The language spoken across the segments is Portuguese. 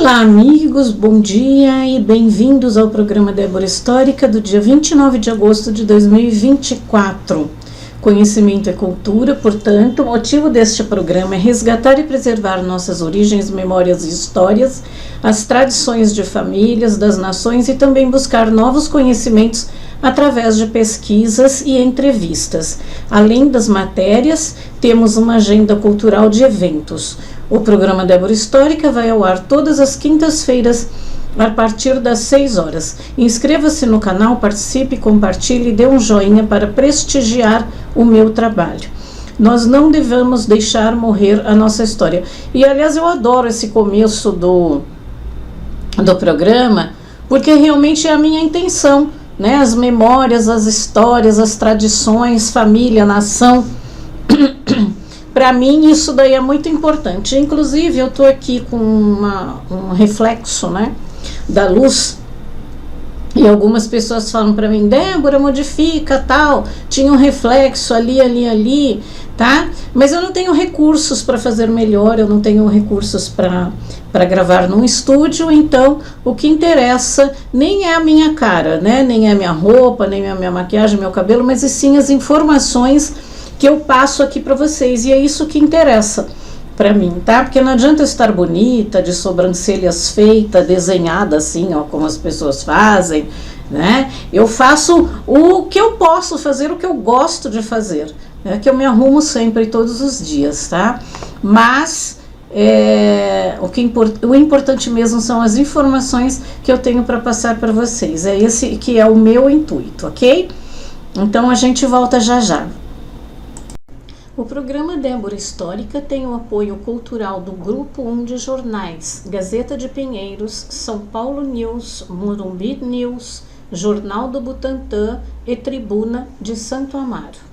Olá, amigos, bom dia e bem-vindos ao programa Débora Histórica do dia 29 de agosto de 2024. Conhecimento é cultura, portanto, o motivo deste programa é resgatar e preservar nossas origens, memórias e histórias, as tradições de famílias, das nações e também buscar novos conhecimentos através de pesquisas e entrevistas. Além das matérias, temos uma agenda cultural de eventos. O programa Débora Histórica vai ao ar todas as quintas-feiras, a partir das 6 horas. Inscreva-se no canal, participe, compartilhe e dê um joinha para prestigiar o meu trabalho. Nós não devemos deixar morrer a nossa história. E, aliás, eu adoro esse começo do programa, porque realmente é a minha intenção, né? As memórias, as histórias, as tradições, família, nação. Para mim, isso daí é muito importante. Inclusive, eu estou aqui com um reflexo, né, da luz. E algumas pessoas falam para mim, Débora, modifica, tal. Tinha um reflexo ali, tá? Mas eu não tenho recursos para fazer melhor, eu não tenho recursos para gravar num estúdio. Então, o que interessa nem é a minha cara, né? Nem é a minha roupa, nem é a minha maquiagem, meu cabelo, mas e sim as informações que eu passo aqui para vocês, e é isso que interessa para mim, tá? Porque não adianta eu estar bonita, de sobrancelhas feitas, desenhada assim, ó, como as pessoas fazem, né? Eu faço o que eu posso fazer, o que eu gosto de fazer, né? Que eu me arrumo sempre, todos os dias, tá? Mas o importante mesmo são as informações que eu tenho para passar para vocês, é esse que é o meu intuito, ok? Então a gente volta já já. O programa Débora Histórica tem o apoio cultural do Grupo 1 de Jornais, Gazeta de Pinheiros, São Paulo News, Morumbi News, Jornal do Butantã e Tribuna de Santo Amaro.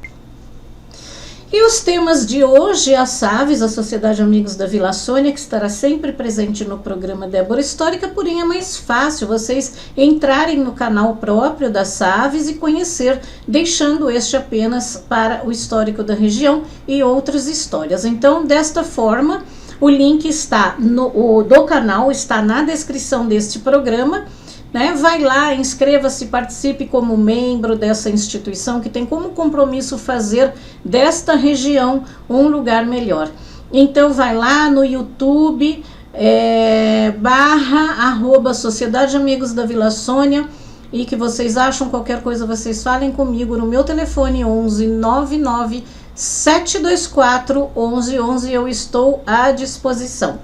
E os temas de hoje, a SAVES, a Sociedade Amigos da Vila Sônia, que estará sempre presente no programa Débora Histórica, porém é mais fácil vocês entrarem no canal próprio da SAVES e conhecer, deixando este apenas para o histórico da região e outras histórias. Então, desta forma, o link está do canal, está na descrição deste programa, né? Vai lá, inscreva-se, participe como membro dessa instituição que tem como compromisso fazer desta região um lugar melhor. Então vai lá no YouTube, @ Sociedade Amigos da Vila Sônia, e que vocês acham qualquer coisa, vocês falem comigo no meu telefone 11 99 724 1111, eu estou à disposição.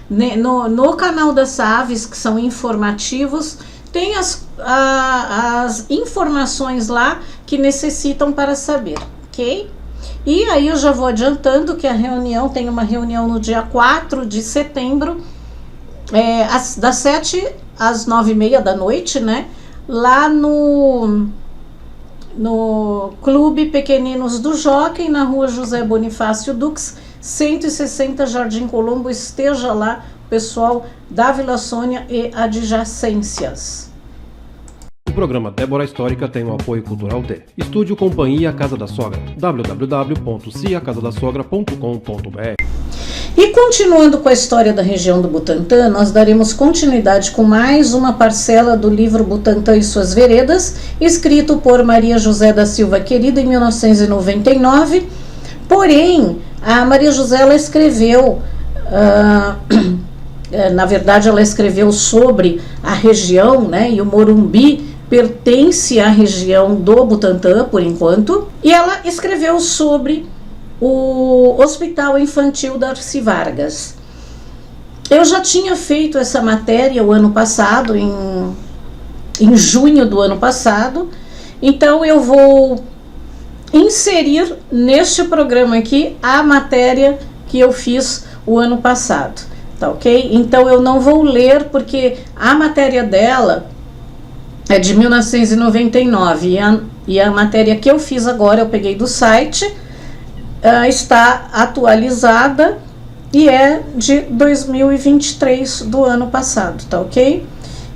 No canal da SAVES, que são informativos, tem as informações lá que necessitam para saber, ok? E aí eu já vou adiantando que a reunião, tem uma reunião no dia 4 de setembro, das 7 às 9h30 da noite, né? Lá no Clube Pequeninos do Jockey, na rua José Bonifácio Dux, 160 Jardim Colombo. Esteja lá, pessoal da Vila Sônia e adjacências. O programa Débora Histórica tem o apoio cultural de Estúdio Companhia Casa da Sogra, www.ciacasadasogra.com.br. E continuando com a história da região do Butantã, nós daremos continuidade com mais uma parcela do livro Butantã e Suas Veredas, escrito por Maria José da Silva Querida em 1999. Porém, a Maria José, ela escreveu, na verdade ela escreveu sobre a região, né, e o Morumbi pertence à região do Butantã, por enquanto, e ela escreveu sobre o Hospital Infantil Darcy Vargas. Eu já tinha feito essa matéria o ano passado, em junho do ano passado, então eu vou inserir neste programa aqui a matéria que eu fiz o ano passado, tá ok? Então eu não vou ler, porque a matéria dela é de 1999 e a matéria que eu fiz agora, eu peguei do site, está atualizada e é de 2023, do ano passado, tá ok?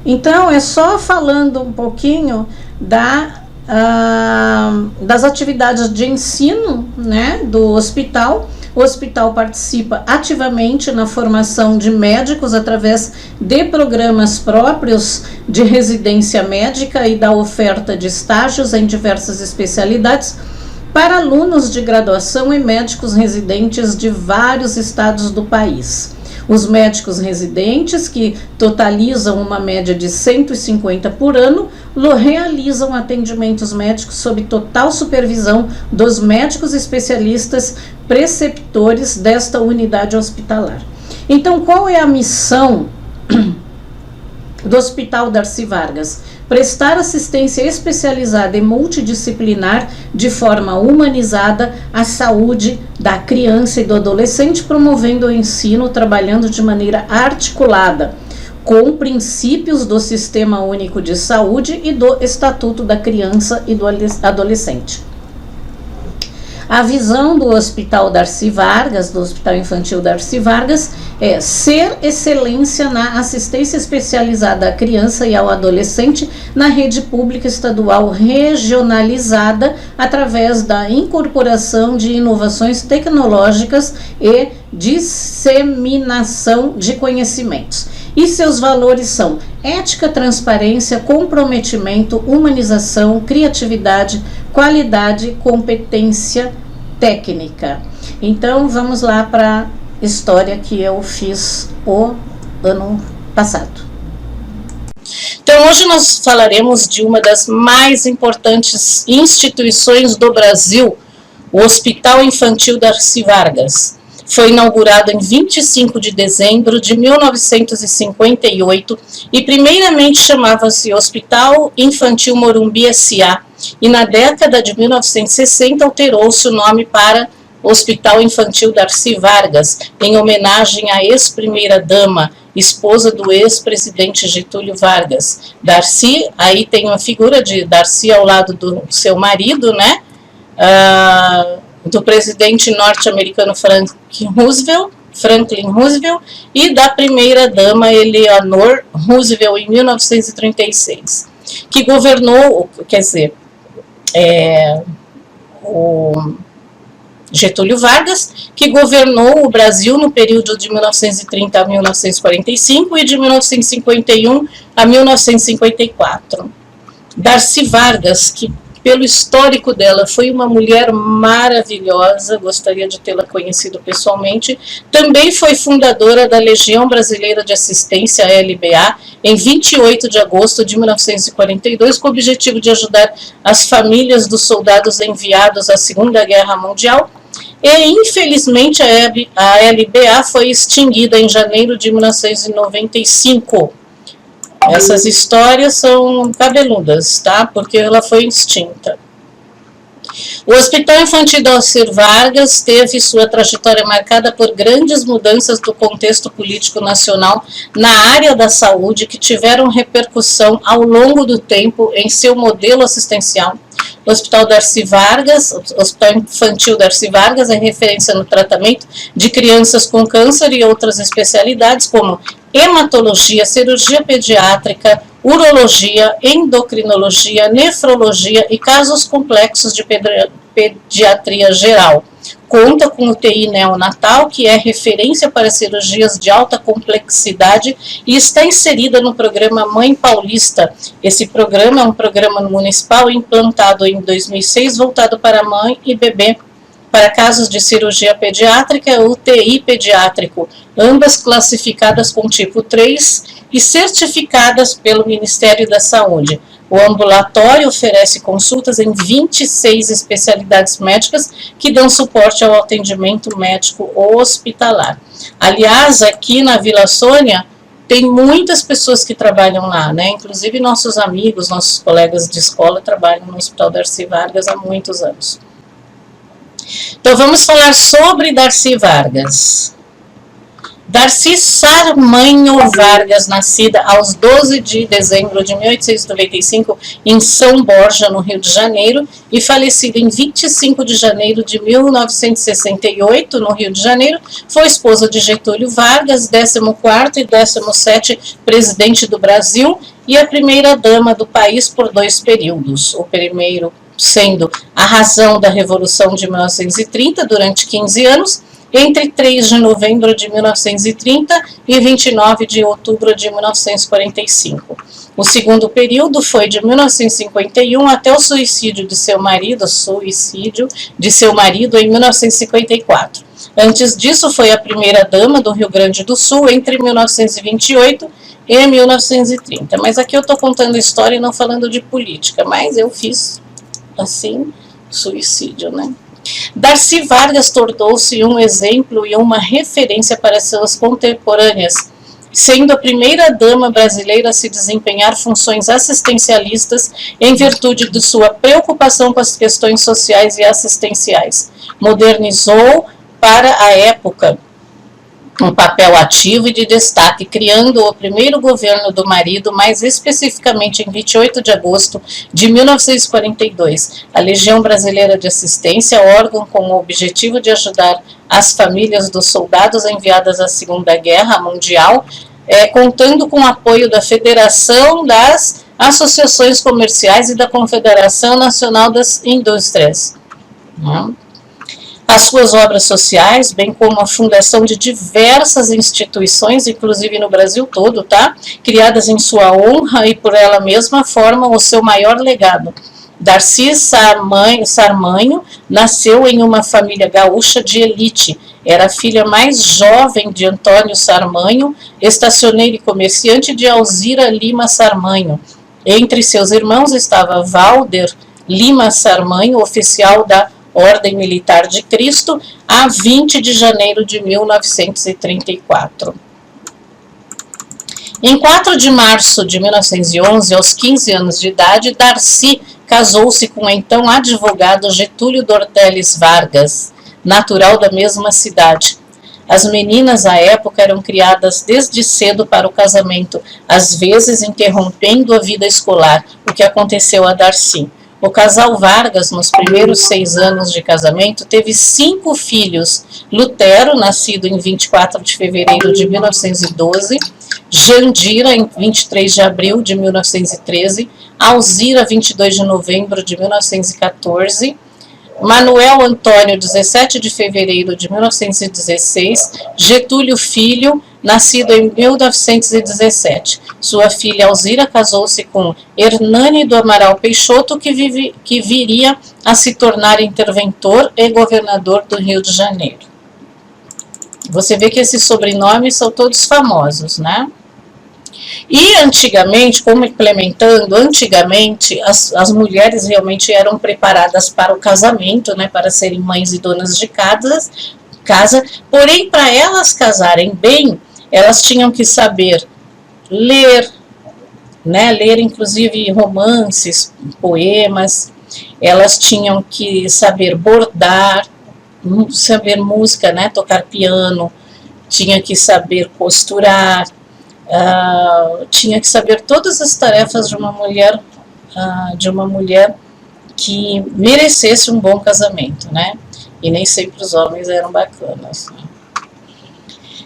Então é só falando um pouquinho das atividades de ensino, né, do hospital, O hospital participa ativamente na formação de médicos através de programas próprios de residência médica e da oferta de estágios em diversas especialidades para alunos de graduação e médicos residentes de vários estados do país. Os médicos residentes, que totalizam uma média de 150 por ano, realizam atendimentos médicos sob total supervisão dos médicos especialistas preceptores desta unidade hospitalar. Então, qual é a missão do Hospital Darcy Vargas? Prestar assistência especializada e multidisciplinar de forma humanizada à saúde da criança e do adolescente, promovendo o ensino, trabalhando de maneira articulada com princípios do Sistema Único de Saúde e do Estatuto da Criança e do Adolescente. A visão do Hospital Darcy Vargas, do Hospital Infantil Darcy Vargas, é ser excelência na assistência especializada à criança e ao adolescente na rede pública estadual regionalizada através da incorporação de inovações tecnológicas e disseminação de conhecimentos. E seus valores são ética, transparência, comprometimento, humanização, criatividade, qualidade, competência técnica. Então, vamos lá para a história que eu fiz o ano passado. Então, hoje nós falaremos de uma das mais importantes instituições do Brasil, o Hospital Infantil Darcy Vargas. Foi inaugurado em 25 de dezembro de 1958 e primeiramente chamava-se Hospital Infantil Morumbi S.A. e na década de 1960 alterou-se o nome para Hospital Infantil Darcy Vargas, em homenagem à ex-primeira-dama, esposa do ex-presidente Getúlio Vargas. Darcy, aí tem uma figura de Darcy ao lado do seu marido, né? Do presidente norte-americano Franklin Roosevelt e da primeira-dama Eleanor Roosevelt em 1936, que governou, o Getúlio Vargas, que governou o Brasil no período de 1930 a 1945 e de 1951 a 1954. Darcy Vargas, que pelo histórico dela, foi uma mulher maravilhosa, gostaria de tê-la conhecido pessoalmente. Também foi fundadora da Legião Brasileira de Assistência, a LBA, em 28 de agosto de 1942, com o objetivo de ajudar as famílias dos soldados enviados à Segunda Guerra Mundial. E, infelizmente, a LBA foi extinguida em janeiro de 1995. Essas histórias são cabeludas, tá? Porque ela foi extinta. O Hospital Infantil Darcy Vargas teve sua trajetória marcada por grandes mudanças do contexto político nacional na área da saúde que tiveram repercussão ao longo do tempo em seu modelo assistencial. O Hospital Darcy Vargas, o Hospital Infantil Darcy Vargas é referência no tratamento de crianças com câncer e outras especialidades como hematologia, cirurgia pediátrica, urologia, endocrinologia, nefrologia e casos complexos de pediatria geral. Conta com UTI neonatal, que é referência para cirurgias de alta complexidade e está inserida no programa Mãe Paulista. Esse programa é um programa municipal implantado em 2006, voltado para mãe e bebê, para casos de cirurgia pediátrica e UTI pediátrico, ambas classificadas com tipo 3 e certificadas pelo Ministério da Saúde. O ambulatório oferece consultas em 26 especialidades médicas que dão suporte ao atendimento médico hospitalar. Aliás, aqui na Vila Sônia, tem muitas pessoas que trabalham lá, né? Inclusive nossos amigos, nossos colegas de escola trabalham no Hospital Darcy Vargas há muitos anos. Então vamos falar sobre Darcy Vargas. Darcy Sarmanho Vargas, nascida aos 12 de dezembro de 1895 em São Borja, no Rio de Janeiro, e falecida em 25 de janeiro de 1968, no Rio de Janeiro, foi esposa de Getúlio Vargas, 14º e 17º presidente do Brasil, e a primeira-dama do país por 2 períodos. O primeiro sendo a razão da Revolução de 1930, durante 15 anos, entre 3 de novembro de 1930 e 29 de outubro de 1945. O segundo período foi de 1951 até o suicídio de seu marido em 1954. Antes disso, foi a primeira-dama do Rio Grande do Sul entre 1928 e 1930. Mas aqui eu estou contando história e não falando de política, mas eu fiz, assim, suicídio, né? Darcy Vargas tornou-se um exemplo e uma referência para suas contemporâneas, sendo a primeira-dama brasileira a se desempenhar funções assistencialistas em virtude de sua preocupação com as questões sociais e assistenciais. Modernizou para a época um papel ativo e de destaque, criando o primeiro governo do marido, mais especificamente em 28 de agosto de 1942, a Legião Brasileira de Assistência, órgão com o objetivo de ajudar as famílias dos soldados enviadas à Segunda Guerra Mundial, contando com o apoio da Federação das Associações Comerciais e da Confederação Nacional das Indústrias. As suas obras sociais, bem como a fundação de diversas instituições, inclusive no Brasil todo, criadas em sua honra e por ela mesma, formam o seu maior legado. Darcy Sarmanho nasceu em uma família gaúcha de elite. Era a filha mais jovem de Antônio Sarmanho, estacioneiro e comerciante, de Alzira Lima Sarmanho. Entre seus irmãos estava Valder Lima Sarmanho, oficial da Ordem Militar de Cristo, a 20 de janeiro de 1934. Em 4 de março de 1911, aos 15 anos de idade, Darcy casou-se com o então advogado Getúlio Dorteles Vargas, natural da mesma cidade. As meninas à época eram criadas desde cedo para o casamento, às vezes interrompendo a vida escolar, o que aconteceu a Darcy. O casal Vargas, nos primeiros 6 anos de casamento, teve 5 filhos. Lutero, nascido em 24 de fevereiro de 1912, Jandira, em 23 de abril de 1913, Alzira, 22 de novembro de 1914, Manuel Antônio, 17 de fevereiro de 1916, Getúlio Filho, nascido em 1917. Sua filha Alzira casou-se com Hernani do Amaral Peixoto, que viria a se tornar interventor e governador do Rio de Janeiro. Você vê que esses sobrenomes são todos famosos, né? E antigamente, como implementando, antigamente as mulheres realmente eram preparadas para o casamento, né, para serem mães e donas de casa, porém, para elas casarem bem, elas tinham que saber ler, né, ler inclusive romances, poemas, elas tinham que saber bordar, saber música, né, tocar piano, tinha que saber costurar, tinha que saber todas as tarefas de uma mulher que merecesse um bom casamento, né? E nem sempre os homens eram bacanas, né?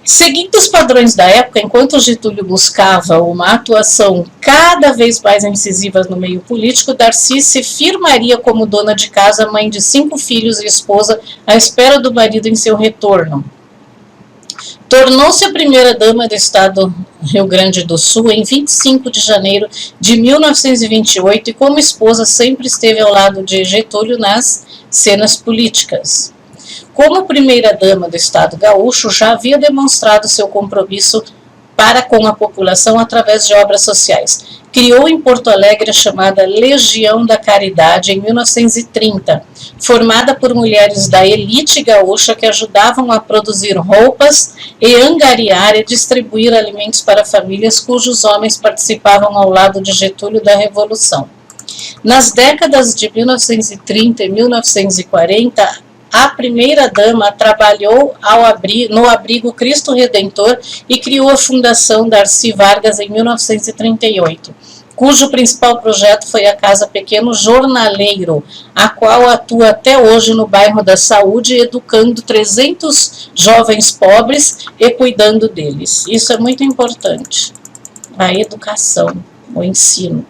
Seguindo os padrões da época, enquanto Getúlio buscava uma atuação cada vez mais incisiva no meio político, Darcy se firmaria como dona de casa, mãe de 5 filhos e esposa, à espera do marido em seu retorno. Tornou-se a primeira-dama do estado Rio Grande do Sul em 25 de janeiro de 1928 e, como esposa, sempre esteve ao lado de Getúlio nas cenas políticas. Como primeira-dama do estado gaúcho, já havia demonstrado seu compromisso para com a população através de obras sociais. Criou em Porto Alegre a chamada Legião da Caridade em 1930, formada por mulheres da elite gaúcha que ajudavam a produzir roupas e angariar e distribuir alimentos para famílias cujos homens participavam ao lado de Getúlio da Revolução. Nas décadas de 1930 e 1940, a primeira-dama trabalhou no abrigo Cristo Redentor e criou a Fundação Darcy Vargas em 1938, cujo principal projeto foi a Casa Pequeno Jornaleiro, a qual atua até hoje no bairro da Saúde, educando 300 jovens pobres e cuidando deles. Isso é muito importante, a educação, o ensino.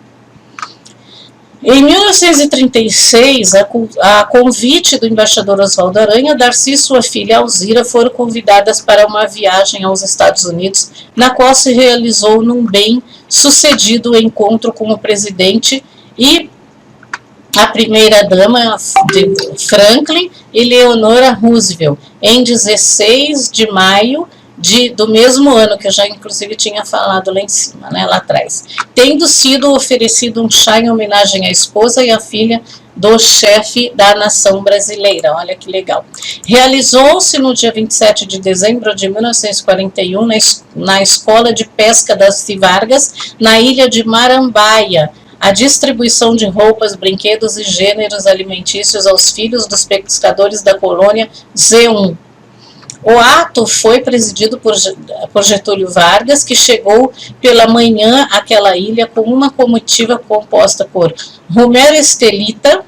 Em 1936, a convite do embaixador Oswaldo Aranha, Darcy e sua filha Alzira foram convidadas para uma viagem aos Estados Unidos, na qual se realizou num bem-sucedido encontro com o presidente e a primeira-dama de Franklin, Eleanor Roosevelt, em 16 de maio do mesmo ano, que eu já inclusive tinha falado lá em cima, né, lá atrás, tendo sido oferecido um chá em homenagem à esposa e à filha do chefe da nação brasileira. Olha que legal. Realizou-se no dia 27 de dezembro de 1941 na Escola de Pesca Darcy Vargas, na ilha de Marambaia, a distribuição de roupas, brinquedos e gêneros alimentícios aos filhos dos pescadores da colônia Z1. O ato foi presidido por Getúlio Vargas, que chegou pela manhã àquela ilha com uma comitiva composta por Romero Estelita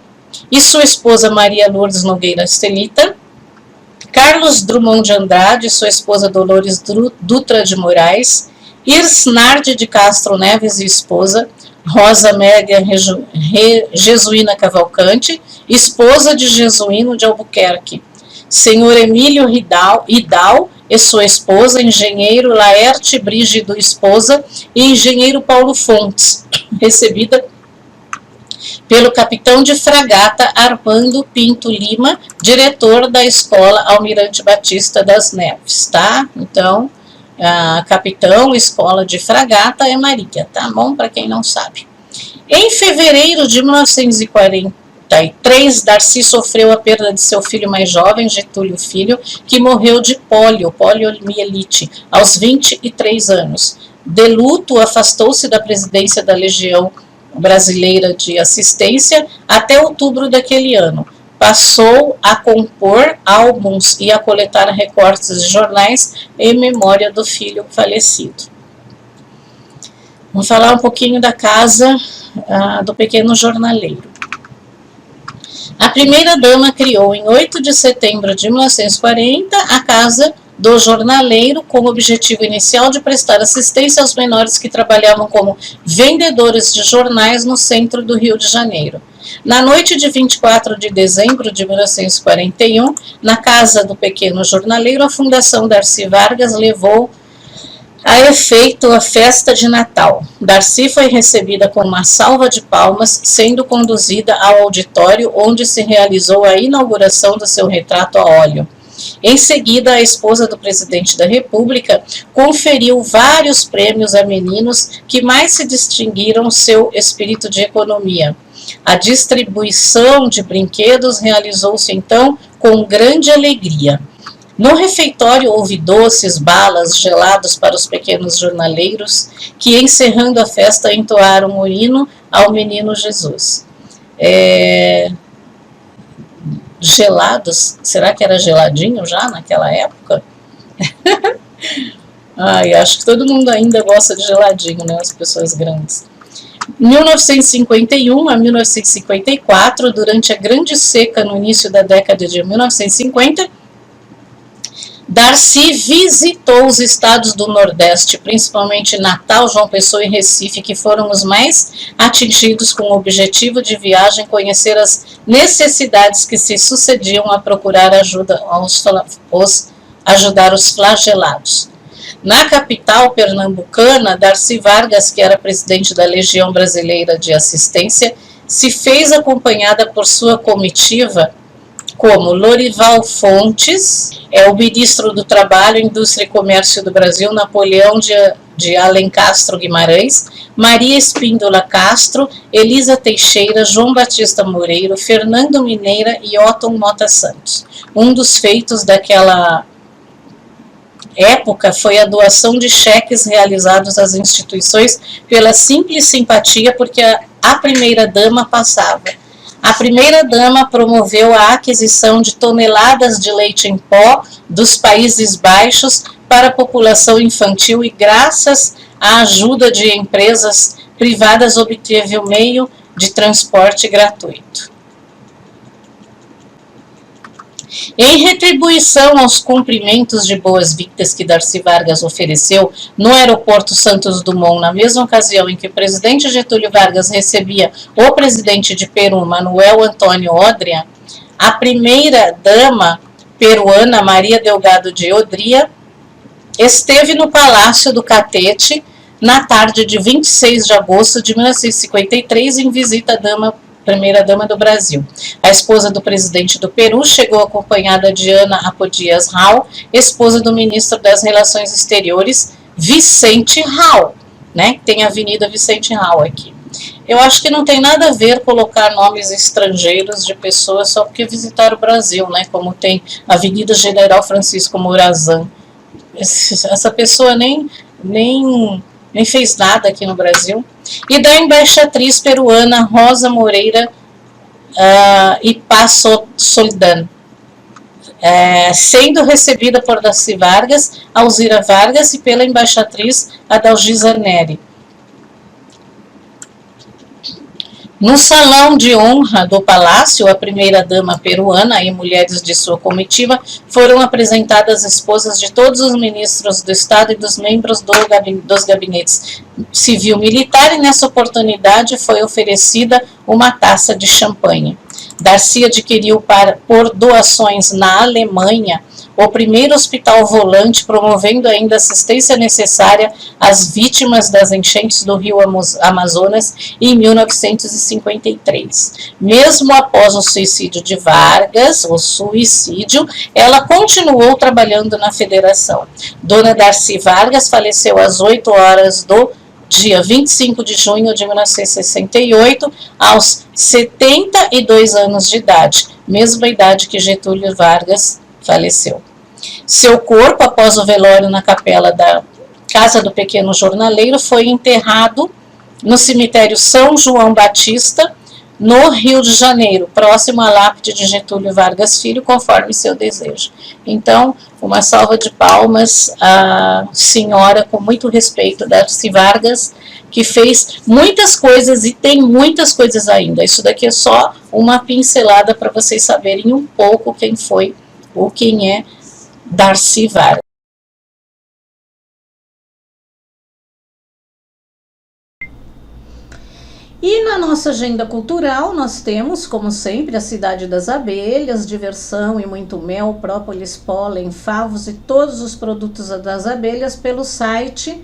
e sua esposa Maria Lourdes Nogueira Estelita, Carlos Drummond de Andrade e sua esposa Dolores Dutra de Moraes, Irsnard de Castro Neves e esposa, Rosa Amélia Jesuína Cavalcante, esposa de Jesuíno de Albuquerque, senhor Emílio Hidal e sua esposa, engenheiro Laerte Brígido, esposa, e engenheiro Paulo Fontes, recebida pelo capitão de fragata Armando Pinto Lima, diretor da escola Almirante Batista das Neves, tá? Então, capitão, escola de fragata é Maria, tá bom? Para quem não sabe. Em fevereiro de 1943, Darcy sofreu a perda de seu filho mais jovem, Getúlio Filho, que morreu de poliomielite, aos 23 anos. De luto, afastou-se da presidência da Legião Brasileira de Assistência até outubro daquele ano. Passou a compor álbuns e a coletar recortes de jornais em memória do filho falecido. Vamos falar um pouquinho da casa do pequeno jornaleiro. A primeira-dama criou, em 8 de setembro de 1940, a Casa do Jornaleiro, com o objetivo inicial de prestar assistência aos menores que trabalhavam como vendedores de jornais no centro do Rio de Janeiro. Na noite de 24 de dezembro de 1941, na Casa do Pequeno Jornaleiro, a Fundação Darcy Vargas levou a efeito a festa de Natal. Darcy foi recebida com uma salva de palmas, sendo conduzida ao auditório onde se realizou a inauguração do seu retrato a óleo. Em seguida, a esposa do presidente da República conferiu vários prêmios a meninos que mais se distinguiram seu espírito de economia. A distribuição de brinquedos realizou-se então com grande alegria. No refeitório houve doces, balas, gelados para os pequenos jornaleiros, que, encerrando a festa, entoaram o hino ao menino Jesus. Gelados? Será que era geladinho já naquela época? Ai, acho que todo mundo ainda gosta de geladinho, né? As pessoas grandes. 1951 a 1954, durante a Grande Seca no início da década de 1950, Darcy visitou os estados do Nordeste, principalmente Natal, João Pessoa e Recife, que foram os mais atingidos com o objetivo de viagem, conhecer as necessidades que se sucediam a procurar ajudar os flagelados. Na capital pernambucana, Darcy Vargas, que era presidente da Legião Brasileira de Assistência, se fez acompanhada por sua comitiva, como Lorival Fontes, o ministro do Trabalho, Indústria e Comércio do Brasil, Napoleão de Alencastro Guimarães, Maria Espíndola Castro, Elisa Teixeira, João Batista Moreiro, Fernando Mineira e Otton Mota Santos. Um dos feitos daquela época foi a doação de cheques realizados às instituições pela simples simpatia, porque a primeira-dama passava. A primeira-dama promoveu a aquisição de toneladas de leite em pó dos Países Baixos para a população infantil e, graças à ajuda de empresas privadas, obteve o meio de transporte gratuito. Em retribuição aos cumprimentos de boas-vindas que Darcy Vargas ofereceu no aeroporto Santos Dumont, na mesma ocasião em que o presidente Getúlio Vargas recebia o presidente de Peru, Manuel Antônio Odria, a primeira-dama peruana, Maria Delgado de Odria, esteve no Palácio do Catete na tarde de 26 de agosto de 1953 em visita à primeira-dama do Brasil. A esposa do presidente do Peru chegou acompanhada de Ana Apodias Rau, esposa do ministro das Relações Exteriores, Vicente Rau, né? Tem a Avenida Vicente Rau aqui. Eu acho que não tem nada a ver colocar nomes estrangeiros de pessoas só porque visitaram o Brasil, né? Como tem a Avenida General Francisco Morazan. Essa pessoa nem fez nada aqui no Brasil. E da embaixatriz peruana Rosa Moreira e Passo Soldan, sendo recebida por Darcy Vargas, Alzira Vargas e pela embaixatriz Adalgisa Neri. No salão de honra do palácio, a primeira-dama peruana e mulheres de sua comitiva foram apresentadas as esposas de todos os ministros do Estado e dos membros dos gabinetes civil-militar, e nessa oportunidade foi oferecida uma taça de champanhe. Darcy adquiriu por doações na Alemanha o primeiro hospital volante, promovendo ainda assistência necessária às vítimas das enchentes do rio Amazonas em 1953. Mesmo após o suicídio de Vargas, ela continuou trabalhando na federação. Dona Darcy Vargas faleceu às 8 horas do dia 25 de junho de 1968, aos 72 anos de idade, mesma idade que Getúlio Vargas faleceu. Seu corpo, após o velório na capela da Casa do Pequeno Jornaleiro, foi enterrado no cemitério São João Batista, no Rio de Janeiro, próximo à lápide de Getúlio Vargas Filho, conforme seu desejo. Então, uma salva de palmas à senhora, com muito respeito, Darcy Vargas, que fez muitas coisas e tem muitas coisas ainda. Isso daqui é só uma pincelada para vocês saberem um pouco quem foi ou quem é Darcy Vargas. E na nossa agenda cultural nós temos, como sempre, a Cidade das Abelhas, diversão e muito mel, própolis, pólen, favos e todos os produtos das abelhas pelo site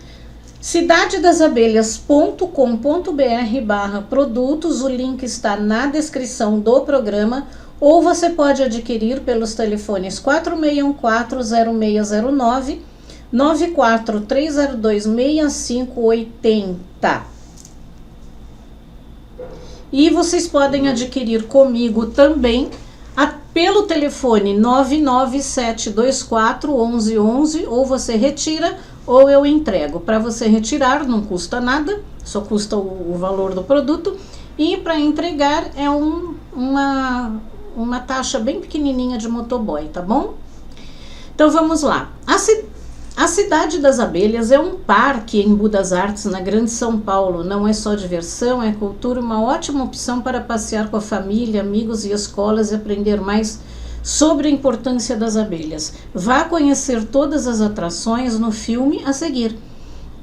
cidadedasabelhas.com.br/produtos. O link está na descrição do programa, ou você pode adquirir pelos telefones 4614-0609, 94302-6580. E vocês podem adquirir comigo também pelo telefone 997241111, ou você retira ou eu entrego. Para você retirar não custa nada, só custa o valor do produto, e para entregar é uma taxa bem pequenininha de motoboy, tá bom? Então vamos lá. A Cidade das Abelhas é um parque em Budas Artes, na Grande São Paulo. Não é só diversão, é cultura, uma ótima opção para passear com a família, amigos e escolas e aprender mais sobre a importância das abelhas. Vá conhecer todas as atrações no filme a seguir.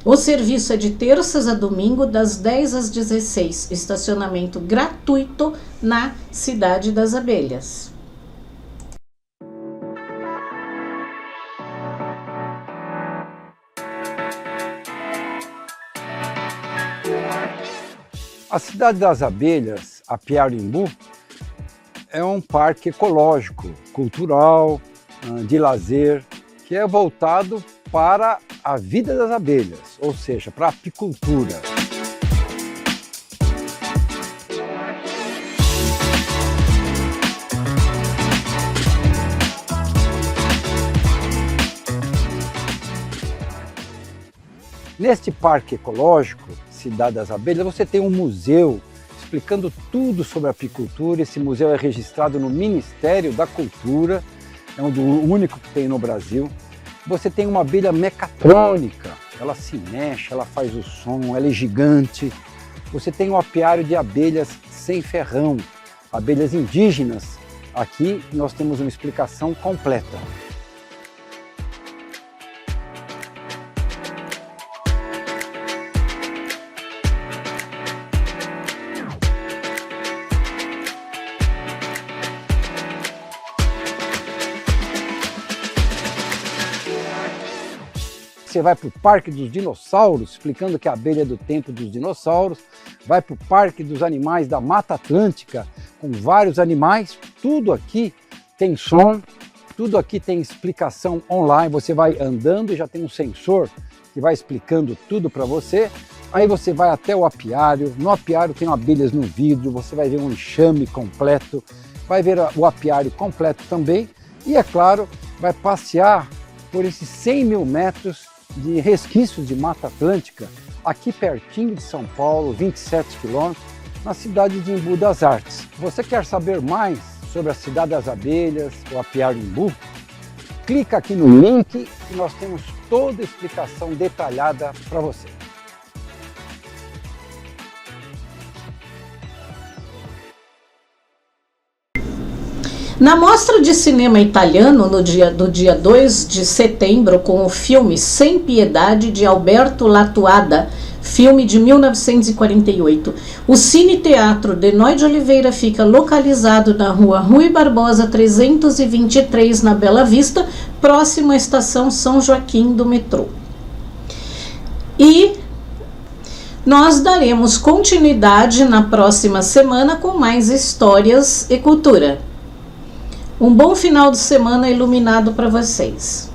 O serviço é de terças a domingo, das 10 às 16. Estacionamento gratuito na Cidade das Abelhas. A Cidade das Abelhas, a Piarimbu, é um parque ecológico, cultural, de lazer, que é voltado para a vida das abelhas, ou seja, para a apicultura. Neste parque ecológico, Cidade das Abelhas, você tem um museu explicando tudo sobre a apicultura. Esse museu é registrado no Ministério da Cultura, é o único que tem no Brasil. Você tem uma abelha mecatrônica, ela se mexe, ela faz o som, ela é gigante. Você tem um apiário de abelhas sem ferrão, abelhas indígenas Aqui nós temos uma explicação completa. Você vai para o Parque dos Dinossauros, explicando que a abelha é do tempo dos dinossauros. Vai para o Parque dos Animais da Mata Atlântica, com vários animais. Tudo aqui tem som, tudo aqui tem explicação online. Você vai andando e já tem um sensor que vai explicando tudo para você. Aí você vai até o apiário. No apiário tem abelhas no vidro, você vai ver um enxame completo. Vai ver o apiário completo também. E, é claro, vai passear por esses 100 mil metros de resquícios de Mata Atlântica, aqui pertinho de São Paulo, 27 quilômetros, na cidade de Embu das Artes. Você quer saber mais sobre a Cidade das Abelhas, o Apiário Embu? Clica aqui no link e nós temos toda a explicação detalhada para você. Na mostra de cinema italiano, do dia 2 de setembro, com o filme Sem Piedade, de Alberto Lattuada, filme de 1948, o Cine Teatro Denói de Oliveira fica localizado na rua Rui Barbosa 323, na Bela Vista, próximo à estação São Joaquim do metrô. E nós daremos continuidade na próxima semana com mais histórias e cultura. Um bom final de semana iluminado para vocês.